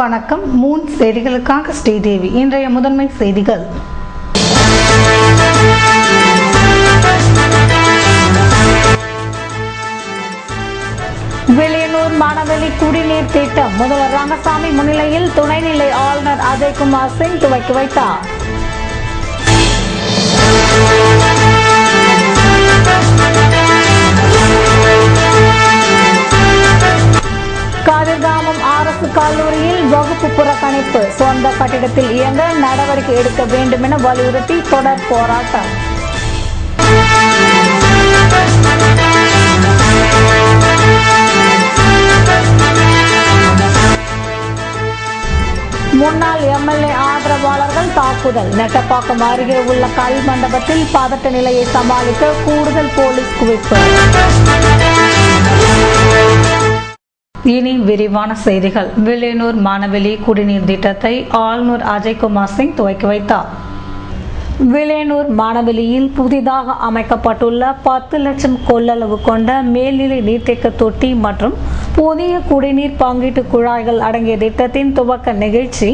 வணக்கம். மூன் செய்திகளுக்காக ஸ்ரீதேவி. இன்றைய முதன்மை செய்திகள். வில்லியனூர் மாணவெளி குடிநீர் திட்டம் முதல்வர் ரங்கசாமி முன்னிலையில் துணைநிலை ஆளுநர் அஜய்குமார் சிங் துவக்கி வைத்தார். கதிர்காமம் அரசு கல்லூரியில் வகுப்பு புறக்கணிப்பு, சொந்த கட்டிடத்தில் இயங்க நடவடிக்கை எடுக்க வேண்டும் என வலியுறுத்தி தொடர் போராட்டம். முன்னாள் எம்எல்ஏ ஆதரவாளர்கள் தாக்குதல், நெட்டப்பாக்கம் அருகே உள்ள கல் மண்டபத்தில் பதட்ட நிலையை சமாளிக்க கூடுதல் போலீஸ் குவிப்பு. இனி விரிவான செய்திகள். வில்லியனூர் மாணவெளி குடிநீர் திட்டத்தை ஆளுநர் அஜய்குமார் சிங் துவக்கி வைத்தார். வில்லியனூர் மாணவெளியில் புதிதாக அமைக்கப்பட்டுள்ள 10 லட்சம் கொள்ளளவு கொண்ட மேல்நிலை நீர்த்தேக்க தொட்டி மற்றும் புதிய குடிநீர் பங்கீட்டு குழாய்கள் அடங்கிய திட்டத்தின் துவக்க நிகழ்ச்சி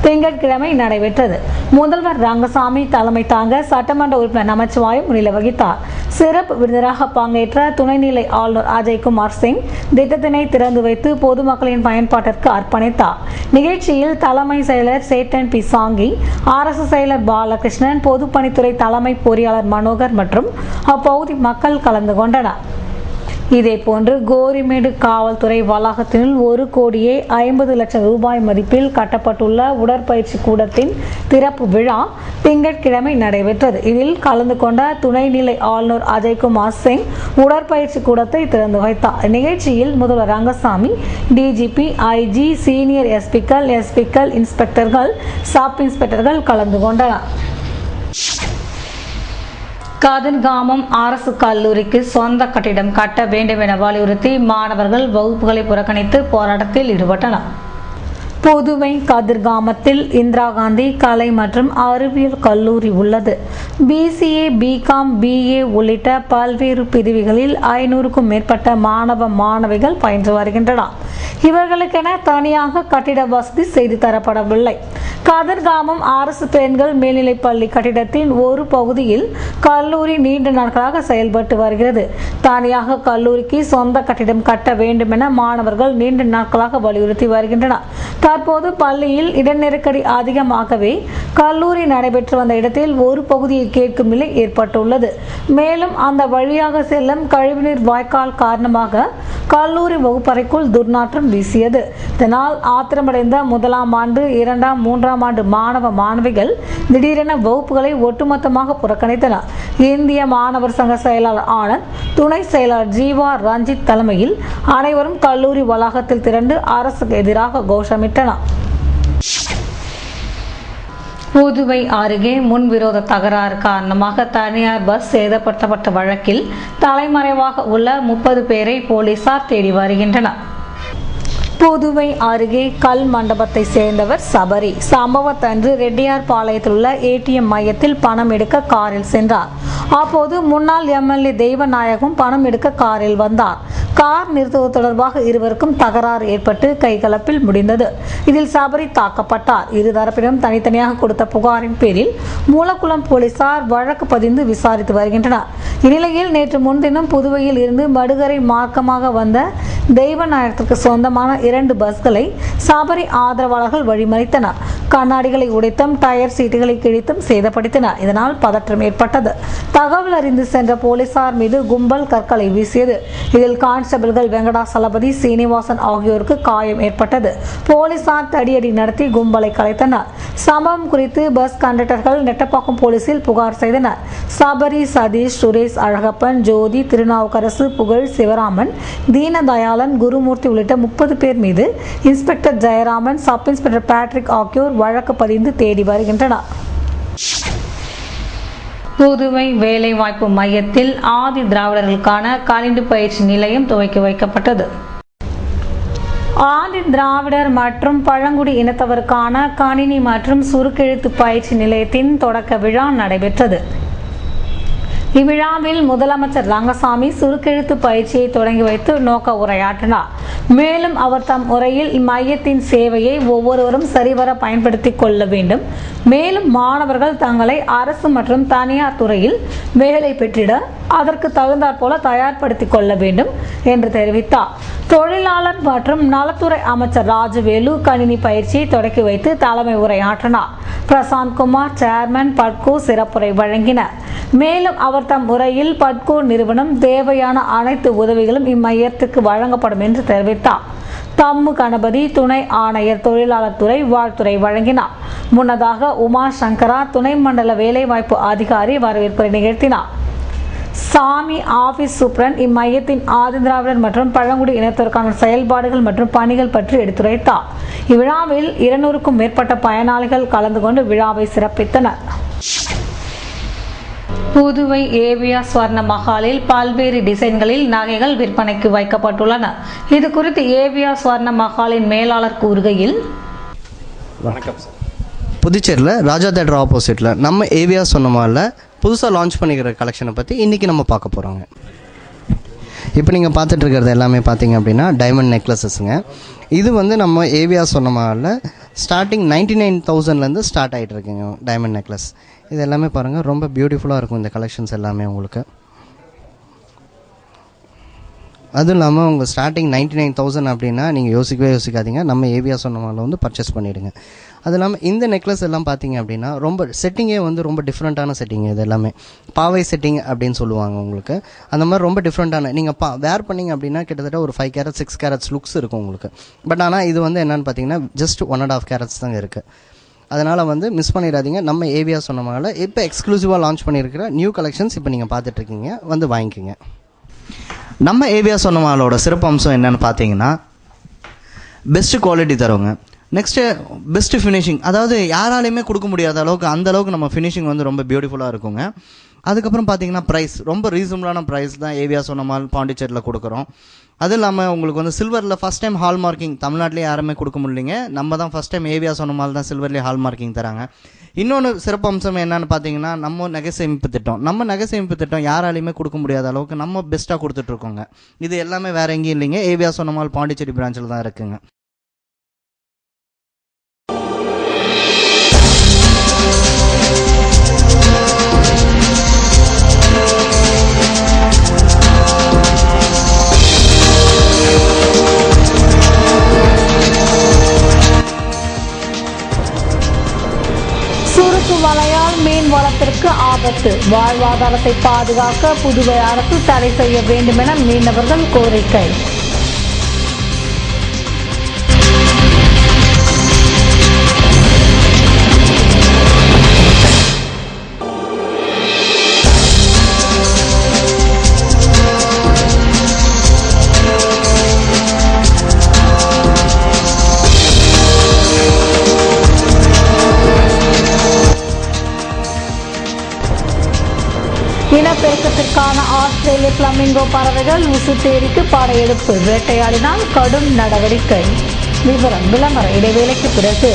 திங்கட்கிழமை நடைபெற்றது. முதல்வர் ரங்கசாமி தலைமை தாங்க சட்டமன்ற உறுப்பினர் நமச்சிவாயம் முன்னிலை வகித்தார். சிறப்பு விருந்தினராக பங்கேற்ற துணைநிலை ஆளுநர் அஜய்குமார் சிங் திட்டத்தினை திறந்து வைத்து பொதுமக்களின் பயன்பாட்டிற்கு அர்ப்பணித்தார். நிகழ்ச்சியில் தலைமை செயலர் சேட்டன் பி சாங்கி, அரசு செயலர் பாலகிருஷ்ணன், பொதுப்பணித்துறை தலைமை பொறியாளர் மனோகர் மற்றும் அப்பகுதி மக்கள் கலந்து கொண்டனர். இதேபோன்று கோரிமேடு காவல்துறை வளாகத்தினுள் 1,50 லட்சம் ரூபாய் மதிப்பில் கட்டப்பட்டுள்ள உடற்பயிற்சி கூடத்தின் திறப்பு விழா திங்கட்கிழமை நடைபெற்றது. இதில் கலந்து கொண்ட துணைநிலை ஆளுநர் அஜய்குமார் சிங் உடற்பயிற்சி கூடத்தை திறந்து வைத்தார். நிகழ்ச்சியில் முதல்வர் ரங்கசாமி, டிஜிபி, ஐஜி, சீனியர் எஸ்பிக்கள், இன்ஸ்பெக்டர்கள், சப் இன்ஸ்பெக்டர்கள் கலந்து கொண்டனர். கதிர்காமம் அரசு கல்லூரிக்கு சொந்த கட்டிடம் கட்ட வேண்டும் என வலியுறுத்தி மாணவர்கள் வகுப்புகளை புறக்கணித்து போராட்டத்தில் ஈடுபட்டனர். புதுவை கதிர்காமத்தில் இந்திரா காந்தி கலை மற்றும் அறிவியல் கல்லூரி உள்ளது. பிசிஏ, பிகாம், பிஏ உள்ளிட்ட பல்வேறு பிரிவுகளில் 500க்கும் மேற்பட்ட மாணவ மாணவிகள் பயின்று வருகின்றனர். இவர்களுக்கென தனியாக கட்டிட வசதி செய்து தரப்படவில்லை. கதிர்காமம் அரசு பெண்கள் மேல்நிலைப்பள்ளி கட்டிடத்தின் ஒரு பகுதியில் கல்லூரி நீண்ட நாட்களாக செயல்பட்டு வருகிறது. தனியாக கல்லூரிக்கு சொந்த கட்டிடம் கட்ட வேண்டும் என மாணவர்கள் நீண்ட நாட்களாக வலியுறுத்தி வருகின்றனர். தற்போது பள்ளியில் இட நெருக்கடி அதிகமாகவே கல்லூரி நடைபெற்று வந்த இடத்தில் ஒரு பகுதியை கேட்கும் நிலை ஏற்பட்டுள்ளது. மேலும் அந்த வழியாக செல்லும் கழிவுநீர் வாய்க்கால் காரணமாக கல்லூரி வகுப்பறைக்குள் துர்நாற்றம் வீசியது. இதனால் ஆத்திரமடைந்த 1ஆம் ஆண்டு, 2ஆம், 3ஆம் ஆண்டு மாணவ மாணவிகள் திடீரென வகுப்புகளை ஒட்டுமொத்தமாக புறக்கணித்தனர். இந்திய மாணவர் சங்க செயலாளர் ஆனந்த், துணை செயலாளர் ஜீவா ரஞ்சித் தலைமையில் அனைவரும் கல்லூரி வளாகத்தில் திரண்டு அரசுக்கு எதிராக கோஷமிட்டனர். புதுவை அருகே முன்விரோத தகராறு காரணமாக தனியார் பஸ் சேதப்படுத்தப்பட்ட வழக்கில் தலைமறைவாக உள்ள 30 பேரை போலீசார் தேடி வருகின்றனர். புதுவை அருகே கல் மண்டபத்தை சேர்ந்தவர் சபரி. சம்பவத்தன்று ரெட்டியார் பாளையத்தில் உள்ள ஏடிஎம் மையத்தில் பணம் எடுக்க காரில் சென்றார். அப்போது முன்னாள் எம்எல்ஏ தெய்வநாயகம் பணம் எடுக்க காரில் வந்தார். கார் நிறுத்துவது தொடர்பாக இருவருக்கும் தகராறு ஏற்பட்டு கைகலப்பில் முடிந்தது. இதில் சபரி தாக்கப்பட்டார். இருதரப்பிடம் தனித்தனியாக கொடுத்த புகாரின் பேரில் மூலக்குளம் போலீசார் வழக்கு பதிந்து விசாரித்து வருகின்றனர். இந்நிலையில் நேற்று முன்தினம் புதுவையில் இருந்து மடுகரை மார்க்கமாக வந்த தெய்வநாயகத்திற்கு சொந்தமான 2 பஸ்களை சபரி ஆதரவாளர்கள் வழிமறித்தனர். கண்ணாடிகளை உடைத்தும் டயர் சீட்டுகளை கிழித்தும் சேதப்படுத்தினர். இதனால் பதற்றம் ஏற்பட்டது. தகவல் அறிந்து சென்ற போலீசார் மீது கும்பல் கற்களை வீசியது. இதில் கான்ஸ்டபிள்கள் வெங்கடாசலபதி, சீனிவாசன் ஆகியோருக்கு காயம் ஏற்பட்டது. போலீசார் தடியடி நடத்தி கும்பலை கலைத்தனர். சம்பவம் குறித்து பஸ் கண்டக்டர்கள் நெட்டப்பாக்கம் போலீசில் புகார் செய்தனர். சபரி, சதீஷ், சுரேஷ், அழகப்பன், ஜோதி, திருநாவுக்கரசு, புகழ், சிவராமன், தீனதயாளன், குருமூர்த்தி உள்ளிட்ட 30 பேர் மீது inspector Jayaraman, sub inspector Patrick ஆகியோர் வழக்கு பதிந்து தேடி வருகின்றனர். புதுவை வேலைவாய்ப்பு மையத்தில் ஆதி திராவிடர்களுக்கான கணினி பயிற்சி நிலையம் துவக்கி வைக்கப்பட்டது. ஆதி திராவிடர் மற்றும் பழங்குடி இனத்தவருக்கான கணினி மற்றும் சுருக்கெழுத்து பயிற்சி நிலையத்தின் தொடக்க விழா நடைபெற்றது. இவ்விழாவில் முதலமைச்சர் ரங்கசாமி சுருக்கெழுத்து பயிற்சியை தொடங்கி வைத்து நோக்க உரையாற்றினார். மேலும் அவர் தம் உரையில் இம்மையத்தின் சேவையை ஒவ்வொருவரும் சரிவர பயன்படுத்திக் கொள்ள வேண்டும். மேலும் மாணவர்கள் தங்களை அரசு மற்றும் தனியார் துறையில் வேலை பெற்றிட அதற்கு தகுந்தாற்போல தயார்படுத்திக் கொள்ள வேண்டும் என்று தெரிவித்தார். தொழிலாளர் மற்றும் நலத்துறை அமைச்சர் ராஜவேலு கணினி பயிற்சியை தொடக்கி வைத்து தலைமை உரையாற்றினார். பிரசாந்த் குமார் சேர்மன் பட்கோ சிறப்புரை வழங்கினார். மேலும் அவர் தம் உரையில் பட்கோ நிறுவனம் தேவையான அனைத்து உதவிகளும் இம்மையத்திற்கு வழங்கப்படும் என்று தெரிவித்தார். தம்மு கணபதி துணை ஆணையர் தொழிலாளர் துறை வாழ்த்துறை வழங்கினார். முன்னதாக உமா சங்கரா துணை மண்டல வேலைவாய்ப்பு அதிகாரி வரவேற்புரை நிகழ்த்தினார். சாமி ஆபீஸ் சூப்பரண்ட் இம்மையத்தின் ஆதிதிராவிடர் மற்றும் பழங்குடி இனத்திற்கான செயல்பாடுகள் மற்றும் பணிகள் பற்றி எடுத்துரைத்தார். இவ்விழாவில் 200க்கும் மேற்பட்ட பயனாளிகள் கலந்து கொண்டு விழாவை சிறப்பித்தனர். புதுவை ஏவிஆர் ஸ்வர்ண மஹாலில் பல்வேறு டிசைன்களில் நகைகள் விற்பனைக்கு வைக்கப்பட்டுள்ளன. இது குறித்து ஏவிஆர் ஸ்வர்ண மஹாலின் மேலாளர் கூறுகையில், புதுச்சேரியில் ராஜா தேட்டர் ஆப்போசிட்டில் நம்ம ஏவிஆர் ஸ்வர்ண மஹாலில் புதுசாக லான்ச் பண்ணிக்கிற கலெக்ஷனை பற்றி இன்றைக்கி நம்ம பார்க்க போகிறோங்க. இப்போ நீங்கள் பார்த்துட்டு இருக்கிறது எல்லாமே பார்த்தீங்க அப்படின்னா டைமண்ட் நெக்லஸஸ்ங்க. இது வந்து நம்ம ஏவிஆர் ஸ்வர்ண மஹாலில் ஸ்டார்டிங் 99,000லேருந்து ஸ்டார்ட் ஆகிட்டு இருக்குங்க டைமண்ட் நெக்லஸ். இது எல்லாமே பாருங்கள், ரொம்ப பியூட்டிஃபுல்லாக இருக்கும் இந்த கலெக்ஷன்ஸ் எல்லாமே உங்களுக்கு. அதுவும் இல்லாமல் உங்கள் ஸ்டார்டிங் 99,000 அப்படின்னா நீங்கள் யோசிக்காதீங்க, நம்ம ஏவிஆர் ஸ்வர்ண மஹாலில் வந்து பர்ச்சேஸ் பண்ணிவிடுங்க. அது இல்லாமல் இந்த நெக்லஸ் எல்லாம் பார்த்தீங்க அப்படின்னா ரொம்ப செட்டிங்கே வந்து ரொம்ப டிஃப்ரெண்ட்டான செட்டிங். இது எல்லாமே பாவை செட்டிங் அப்படின்னு சொல்லுவாங்க உங்களுக்கு. அந்த மாதிரி ரொம்ப டிஃப்ரெண்ட்டான நீங்கள் வேர் பண்ணிங்க அப்படின்னா கிட்டத்தட்ட ஒரு 5 கேரட்ஸ் 6 கேரட்ஸ் லுக்ஸ் இருக்கும் உங்களுக்கு. பட் ஆனால் இது வந்து என்னென்னு பார்த்தீங்கன்னா ஜஸ்ட் 1.5 கேரட்ஸ் தாங்க இருக்குது. அதனால் வந்து மிஸ் பண்ணிடாதீங்க. நம்ம ஏவிஆர் ஸ்வர்ண மஹாலில் இப்போ எக்ஸ்க்ளூசிவாக லான்ச் பண்ணியிருக்கிற நியூ கலெக்ஷன்ஸ் இப்போ நீங்கள் பார்த்துட்ருக்கீங்க, வந்து வாங்கிக்கோங்க. நம்ம ஏவிஆர் ஸ்வர்ண மஹாலோட சிறப்பு அம்சம் என்னென்னு பார்த்தீங்கன்னா பெஸ்ட்டு குவாலிட்டி தருவாங்க. நெக்ஸ்ட்டு பெஸ்ட்டு ஃபினிஷிங், அதாவது யாராலையுமே கொடுக்க முடியாத அளவுக்கு அந்தளவுக்கு நம்ம ஃபினிஷிங் வந்து ரொம்ப பியூட்டிஃபுல்லாக இருக்குங்க. அதுக்கப்புறம் பார்த்தீங்கன்னா ப்ரைஸ் ரொம்ப ரீசனபிளான ப்ரைஸ் தான் ஏவிஆர் ஸ்வர்ண மஹால் பாண்டிச்சேரியில் கொடுக்குறோம். அது இல்லாமல் உங்களுக்கு வந்து சில்வரில் ஃபஸ்ட் டைம் ஹால் மார்க்கிங் தமிழ்நாட்டிலே யாருமே கொடுக்க முடியலைங்க. நம்ம தான் ஃபஸ்ட் டைம் ஏவிஆர் ஸ்வர்ண மஹால் தான் சில்வர்லேயே ஹால் மார்க்கிங் தராங்க. இன்னொன்று சிறப்பு அம்சம் என்னென்னு பார்த்தீங்கன்னா நம்ம நகை சேமிப்பு திட்டம் யாராலையுமே கொடுக்க முடியாத அளவுக்கு நம்ம பெஸ்ட்டாக கொடுத்துட்ருக்கோங்க. இது எல்லாமே வேறு எங்கேயும் இல்லைங்க, ஏவிஆர் ஸ்வர்ண மஹால் பாண்டிச்சேரி பிரான்ச்சில் தான் இருக்குங்க. சுருக்கு வலையால் மீன் வளத்திற்கு ஆபத்து, வாழ்வாதாரத்தை பாதுகாக்க புதுவை அரசு தடை செய்ய வேண்டும் என மீனவர்கள் கோரிக்கை. இனப்பெருக்கத்திற்கான ஆஸ்திரேலிய பிளமிங்கோ பறவைகள் உசுத்தேரிக்கு படையெடுப்பு, வேட்டையாடினால் கடும் நடவடிக்கை. விளம்பர இடைவேளைக்கு பிறகு.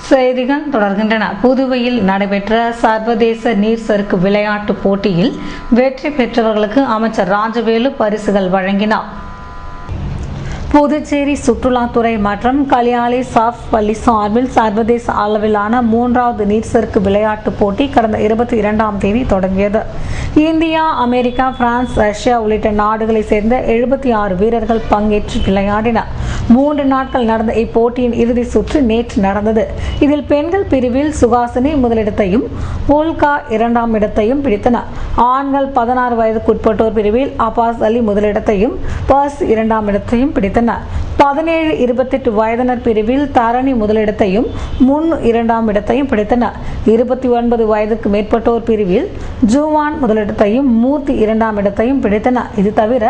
செய்திகள் தொடர்கின்றன. புதுவையில் நடைபெற்ற சர்வதேச நீர் சறுக்கு விளையாட்டு போட்டியில் வெற்றி பெற்றவர்களுக்கு அமைச்சர் ராஜவேலு பரிசுகள் வழங்கினார். புதுச்சேரி சுற்றுலாத்துறை மற்றும் கலியாலி சாஃப் பள்ளி சார்பில் சர்வதேச அளவிலான 3வது நீர்சறுக்கு விளையாட்டுப் போட்டி கடந்த 22ஆம் தேதி தொடங்கியது. இந்தியா, அமெரிக்கா, பிரான்ஸ், ரஷ்யா உள்ளிட்ட நாடுகளைச் சேர்ந்த 76 வீரர்கள் பங்கேற்று விளையாடினர். 3 நாட்கள் நடந்த இப்போட்டியின் இறுதி சுற்று நேற்று நடந்தது. இதில் பெண்கள் பிரிவில் சுகாசினி முதலிடத்தையும் போல்கா 2ஆம் இடத்தையும் பிடித்தனர். ஆண்கள் 16 வயதுக்குட்பட்டோர் பிரிவில் அப்பாஸ் அலி முதலிடத்தையும் பர்ஸ் 2ஆம் இடத்தையும் பிடித்தனர். 17-28 வயதினர் பிரிவில் தரணி முதலிடத்தையும் முன் 2ஆம் இடத்தையும் பிடித்தனர். 29 வயதுக்கு மேற்பட்டோர் பிரிவில் ஜூவான் முதலிடத்தையும் மூர்த்தி 2ஆம் இடத்தையும் பிடித்தனர். இது தவிர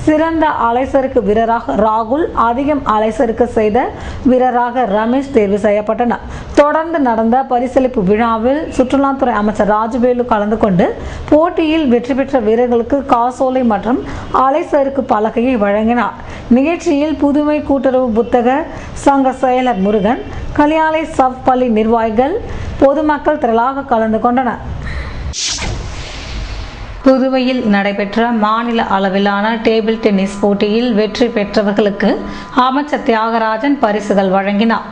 சிறந்த அலைசறுக்கு வீரராக ராகுல், அதிகம் அலைசறுக்கு செய்த வீரராக ரமேஷ் தேர்வு செய்யப்பட்டனர். தொடர்ந்து நடந்த பரிசளிப்பு விழாவில் சுற்றுலாத்துறை அமைச்சர் ராஜவேலு கலந்து கொண்டு போட்டியில் வெற்றி பெற்ற வீரர்களுக்கு காசோலை மற்றும் அலைசறுக்கு பலகையை வழங்கினார். நிகழ்ச்சியில் புதுமை கூட்டுறவு புத்தக சங்க செயலர் முருகன், கலியாலை சப் பள்ளி நிர்வாகிகள், பொதுமக்கள் திரளாக கலந்து கொண்டனர். புதுவையில் நடைபெற்ற மாநில அளவிலான டேபிள் டென்னிஸ் போட்டியில் வெற்றி பெற்றவர்களுக்கு அமைச்சர் தியாகராஜன் பரிசுகள் வழங்கினார்.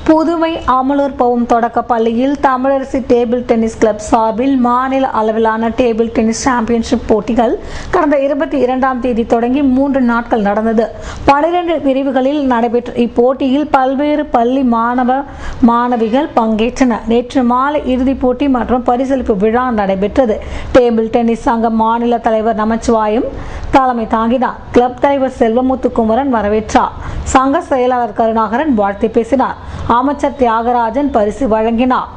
புதுவை அமலூர் பவும் தொடக்க பள்ளியில் தமிழரசி டேபிள் டென்னிஸ் கிளப் சார்பில் மாநில அளவிலான டேபிள் டென்னிஸ் சாம்பியன்ஷிப் போட்டிகள் கடந்த 22ஆம் தேதி தொடங்கி 3 நாட்கள் நடந்தது. 12 பிரிவுகளில் நடைபெற்ற இப்போட்டியில் பல்வேறு பள்ளி மாணவிகள் பங்கேற்றனர். நேற்று மாலை இறுதிப் போட்டி மற்றும் பரிசளிப்பு விழா நடைபெற்றது. டேபிள் டென்னிஸ் சங்க மாநில தலைவர் நமச்சிவாயம் தலைமை தாங்கினார். கிளப் தலைவர் செல்வமுத்து குமரன் வரவேற்றார். சங்க செயலாளர் கருணாகரன் வாழ்த்து பேசினார். அமைச்சர் தியாகராஜன் பரிசு வழங்கினார்.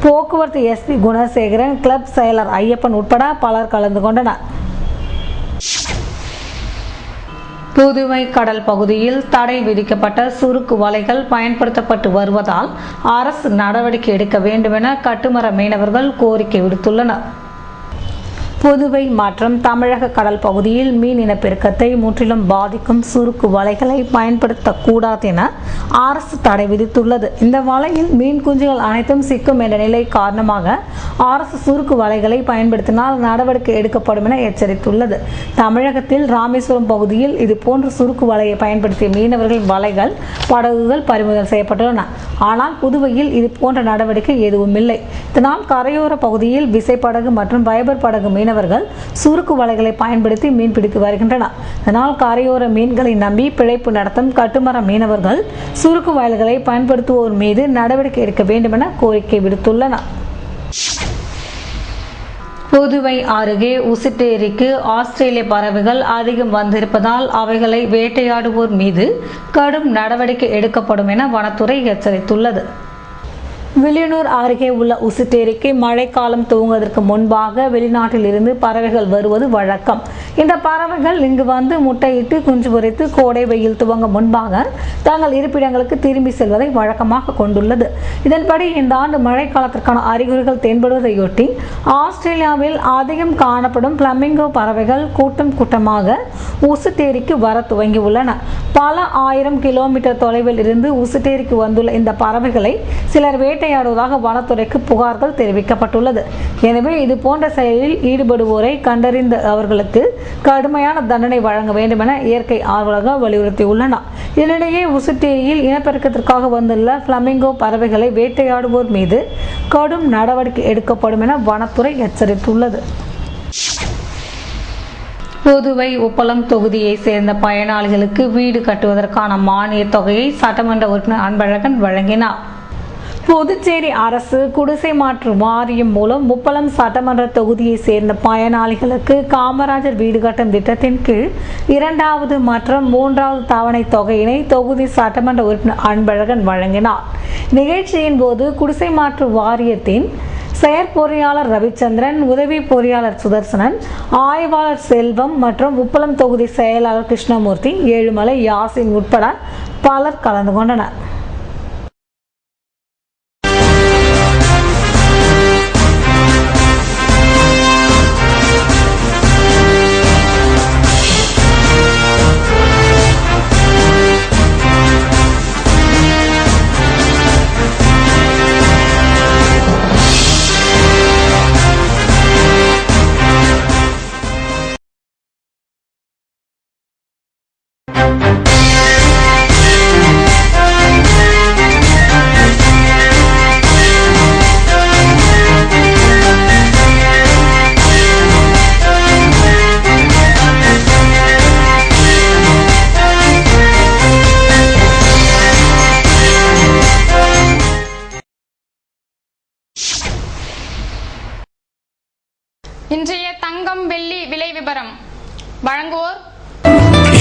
போக்குவரத்து எஸ்பி குணசேகரன், கிளப் செயலர் ஐயப்பன் உட்பட பலர் கலந்து கொண்டனர். புதுவை கடல் பகுதியில் தடை விதிக்கப்பட்ட சுருக்கு வலைகள் பயன்படுத்தப்பட்டு வருவதால் அரசு நடவடிக்கை எடுக்க வேண்டும் என கட்டுமர மீனவர்கள் கோரிக்கை விடுத்துள்ளனர். புதுவை மற்றும் தமிழக கடல் பகுதியில் மீன் இனப்பெருக்கத்தை முற்றிலும் பாதிக்கும் சுருக்கு வலைகளை பயன்படுத்தக்கூடாது என அரசு தடை விதித்துள்ளது. இந்த வலையில் மீன் குஞ்சுகள் அனைத்தும் சிக்கும் என்ற நிலை காரணமாக அரசு சுருக்கு வலைகளை பயன்படுத்தினால் நடவடிக்கை எடுக்கப்படும் என எச்சரித்துள்ளது. தமிழகத்தில் ராமேஸ்வரம் பகுதியில் இதுபோன்ற சுருக்கு வலையை பயன்படுத்திய மீனவர்களின் வலைகள், படகுகள் பறிமுதல் செய்யப்பட்டுள்ளன. ஆனால் புதுவையில் இது போன்ற நடவடிக்கை எதுவும் இல்லை. இதனால் கரையோர பகுதியில் விசைப்படகு மற்றும் ஃபைபர் படகு மீனவர்கள் சுருக்கு வலைகளை பயன்படுத்தி மீன் பிடித்து வருகின்றனர். இதனால் கரையோர மீன்களை நம்பி பிழைப்பு நடத்தும் கட்டுமர மீனவர்கள் சுருக்கு வலைகளை பயன்படுத்துவோர் மீது நடவடிக்கை எடுக்க வேண்டும் என கோரிக்கை விடுத்துள்ளனர். புதுவை அருகே உசிட்டேரிக்கு ஆஸ்திரேலிய பறவைகள் அதிகம் வந்திருப்பதால் அவைகளை வேட்டையாடுவோர் மீது கடும் நடவடிக்கை எடுக்கப்படும் என வனத்துறை எச்சரித்துள்ளது. வில்லியனூர் அருகே உள்ள உசிட்டேரிக்கு மழைக்காலம் துவங்குவதற்கு முன்பாக வெளிநாட்டில் இருந்து பறவைகள் வருவது வழக்கம். இந்த பறவைகள் இங்கு வந்து முட்டையிட்டு குஞ்சு பொரித்து கோடை வெயில் துவங்க முன்பாக தங்கள் இருப்பிடங்களுக்கு திரும்பி செல்வதை வழக்கமாக கொண்டுள்ளது. இதன்படி இந்த ஆண்டு மழைக்காலத்திற்கான அறிகுறிகள் தென்படுவதையொட்டி ஆஸ்திரேலியாவில் அதிகம் காணப்படும் பிளமிங்கோ பறவைகள் கூட்டம் கூட்டமாக உசிட்டேரிக்கு வர துவங்கியுள்ளன. பல 1000 கிலோமீட்டர் தொலைவில் இருந்து உசிட்டேரிக்கு வந்துள்ள இந்த பறவைகளை சிலர் வேட்டையாடுவதாக வனத்துறைக்கு புகார்கள் தெரிவிக்கப்பட்டுள்ளது. எனவே இது போன்ற செயலில் ஈடுபடுவோரை கண்டறிந்த அவர்களுக்கு கடுமையான தண்டனை வழங்க வேண்டும் என இயற்கை ஆர்வலர்கள் வலியுறுத்தியுள்ளனர். இதனிடையே உசிட்டேரியில் இனப்பெருக்கத்திற்காக வந்துள்ள பிளமிங்கோ பறவைகளை வேட்டையாடுவோர் மீது கடும் நடவடிக்கை எடுக்கப்படும் என வனத்துறை எச்சரித்துள்ளது. புதுவை உப்பளம் தொகுதியை சேர்ந்த பயனாளிகளுக்கு வீடு கட்டுவதற்கான மானிய தொகையை சட்டமன்ற உறுப்பினர் அன்பழகன் வழங்கினார். புதுச்சேரி அரசு குடிசை மாற்று வாரியம் மூலம் உப்பளம் சட்டமன்ற தொகுதியை சேர்ந்த பயனாளிகளுக்கு காமராஜர் வீடு கட்டும் திட்டத்தின் கீழ் 2வது மற்றும் 3வது தவணை தொகையினை தொகுதி சட்டமன்ற உறுப்பினர் அன்பழகன் வழங்கினார். நிகழ்ச்சியின் போது குடிசை மாற்று வாரியத்தின் செயற்பொறியாளர் ரவிச்சந்திரன், உதவி பொறியாளர் சுதர்சனன், ஆய்வாளர் செல்வம் மற்றும் உப்பளம் தொகுதி செயலாளர் கிருஷ்ணமூர்த்தி, ஏழுமலை, யாசின் உட்பட பலர் கலந்து கொண்டனர். விளம்பரம் வழங்குவோர்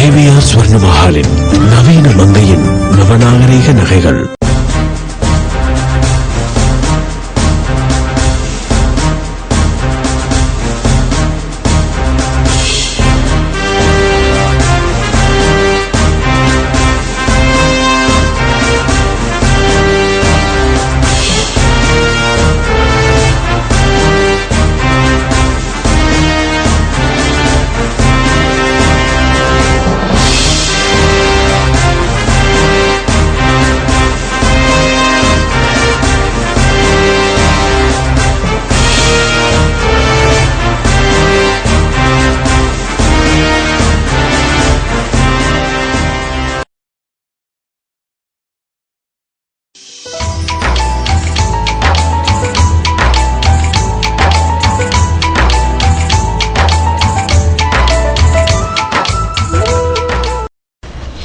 ஏவிஆர் ஸ்வர்ண மஹாலின் நவீன மங்கையின் நவநாகரிக நகைகள்.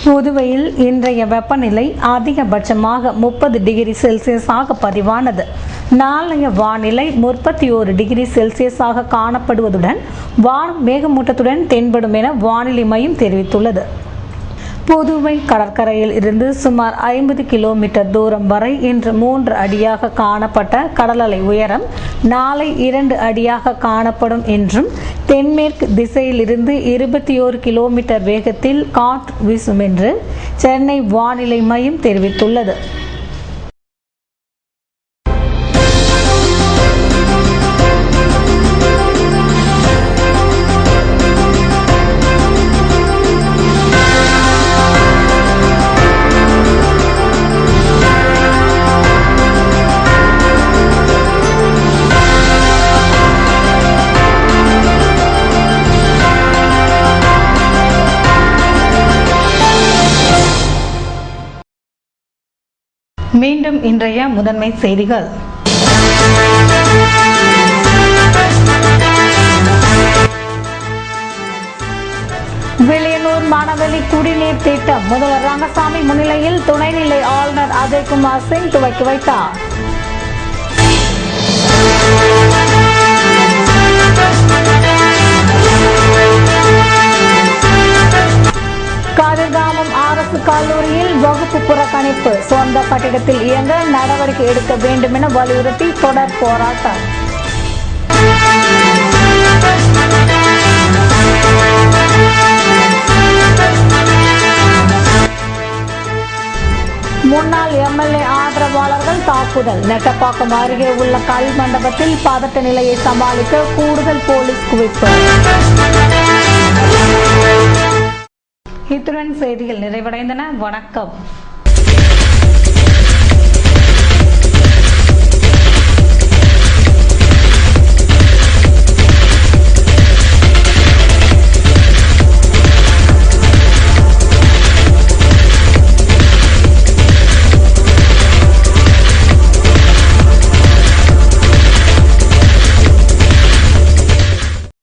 புதுவையில் இன்றைய வெப்பநிலை அதிகபட்சமாக 30 டிகிரி செல்சியஸாக பதிவானது. நாளைய வானிலை 31 டிகிரி செல்சியஸாக காணப்படுவதுடன் வானம் மேகமூட்டத்துடன் தென்படும் என வானிலை மையம் தெரிவித்துள்ளது. புதுவை கடற்கரையில் இருந்து சுமார் 50 கிலோமீட்டர் தூரம் வரை இன்று 3 அடியாக காணப்பட்ட கடலலை உயரம் நாளை 2 அடியாக காணப்படும் என்றும் தென்மேற்கு திசையிலிருந்து 21 கிலோமீட்டர் வேகத்தில் காற்று வீசும் என்று சென்னை வானிலை மையம் தெரிவித்துள்ளது. மீண்டும் இன்றைய முதன்மை செய்திகள். வில்லியனூர் மணவெளி குடிநீர் திட்டம் முதல்வர் ரங்கசாமி முன்னிலையில் துணைநிலை ஆளுநர் அஜய்குமார் சிங் துவக்கி வைத்தார். கதிர்காமம் அரசு கல்லூரியில் வகுப்பு புறக்கணிப்பு, சொந்த கட்டிடத்தில் இயங்க நடவடிக்கை எடுக்க வேண்டும் என வலியுறுத்தி தொடர் போராட்டம். முன்னாள் எம்எல்ஏ ஆதரவாளர்கள் தாக்குதல், நெட்டப்பாக்கம் அருகே உள்ள கல் மண்டபத்தில் பதட்ட நிலையை சமாளிக்க கூடுதல் போலீஸ் குவிப்பு. இத்துடன் செய்திகள் நிறைவடைந்தன. வணக்கம்.